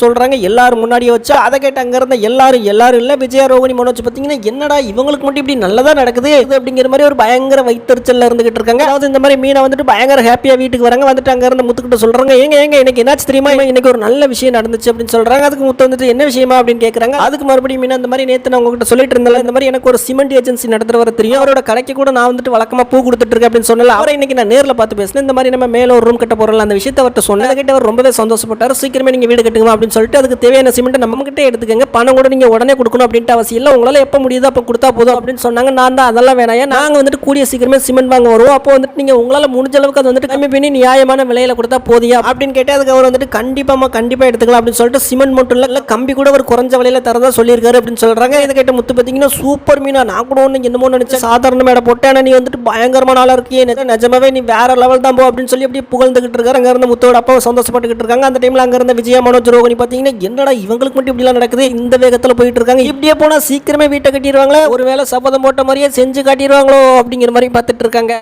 சொல்றாங்க எல்லாரும் முன்னாடியே வச்சு. அதை கேட்டு அங்க இருந்த எல்லாரும் இல்ல விஜயா ரோகிணி மனோஜ் பாத்தீங்கன்னா என்னடா இவங்களுக்கு மட்டும் இப்படி நல்லதா நடக்குது அப்படிங்கிற மாதிரி ஒரு பயங்கர வைத்தறிச்சல்ல இருந்துகிட்டு இருக்காங்க. அதாவது இந்த மாதிரி மீனா வந்துட்டு பயங்கர ஹாப்பியா வீட்டுக்கு வராங்க. வந்துட்டு அங்க இருந்த முத்துக்கிட்ட சொல்றாங்க ஏங்க எனக்கு என்னாச்சு தெரியுமா, இன்னைக்கு ஒரு நல்ல விஷயம் நடந்துச்சு அப்படின்னு சொல்றாங்க. அதுக்கு முத்து வந்துட்டு என்ன விஷயமா அப்படின்னு கேக்குறாங்க. அதுக்கு மறுபடியும் மீனா இந்த மாதிரி நேத்து நான் உங்ககிட்ட சொல்லிட்டு இருந்தேன், இந்த மாதிரி எனக்கு ஒரு சிமெண்ட் ஏஜென்சி நடத்துறவரை தெரியும், அவரோட கடைக்கு கூட நான் வந்துட்டு வழக்கமா பூ கொடுத்துட்டு இருக்கேன் அப்படின்னு சொன்னல. அவரை இன்னைக்கு நான் நேர்ல பார்த்து பேசினேன். இந்த மாதிரி நம்ம மேல ஒரு ரூம் கட்ட போறோம் அந்த விஷயத்தை அவர்கிட்ட சொன்னேன். கிட்ட அவர் ரொம்பவே சந்தோஷப்பட்டாரு. சீக்கிரமே நீங்க வீடு கட்டுங்க அப்படின்னு சொல்லிட்டு அதுக்கு தேவையான சிமெண்ட் நம்ம கிட்ட எடுத்துக்கங்க, பணம் கூட நீங்க உடனே கொடுக்கணும் அப்படின்ட்டு அவசியம் இல்லை, உங்களால எப்ப முடியுதோ அப்ப கொடுத்தா போதும் அப்படின்னு சொன்னாங்க. நான் தான் அதெல்லாம் வேணாயா, நாங்க வந்துட்டு கூடிய சீக்கிரமே சிமெண்ட் வாங்க வருவோம், அப்போ வந்துட்டு நீங்க உங்களால முடிஞ்ச அளவுக்கு அது வந்துட்டு கம்மி பண்ணி நியாயமான விலையில கொடுத்தா போதியா அப்படின்னு கேட்டு அதுக்கு அவர் வந்துட்டு கண்டிப்பா எடுத்துக்கலாம் அப்படின்னு சொல்லிட்டு சிமெண்ட் மட்டும் இல்ல கம்பி கூட ஒரு குறைஞ்ச விலையில தரதா சொல்லியிருக்காரு அப்படின்னு சொல்றாங்க. இதை கேட்ட முத்து பாத்தீங்கன்னா சூப்பர் மீனா, நான் கூட ஒண்ணு என்னமோ நினைச்சேன் சாதாரண மேடை போட்டேன், ஆனா நீ வந்துட்டு பயங்கரமான ஆளா இருக்கியே, நிஜமாவே நீ வேற லெவல் தான் போ அப்படின்னு சொல்லி அப்படியே புகழ்ந்துகிட்டு இருக்காரு. அங்க இருந்த முத்தோட அப்பாவை சந்தோஷப்பட்டுக்கிட்டு இருக்காங்க. அந்த டைம்ல அங்க இருந்த விஜயா மனோஜ் ரோகிணி பாத்தீங்கன்னா என்னடா இவங்களுக்கு மட்டும் இப்படி எல்லாம் நடக்குது, இந்த வேகத்துல போயிட்டு இருக்காங்க, இப்படியே போனா சீக்கிரமே வீட்டை கட்டிடுவாங்களே, ஒருவேளை சபதம் போட்ட மாதிரியே செஞ்சு காட்டிடுவாங்களோ அப்படிங்கிற மாதிரி பார்த்துட்டு இருக்காங்க.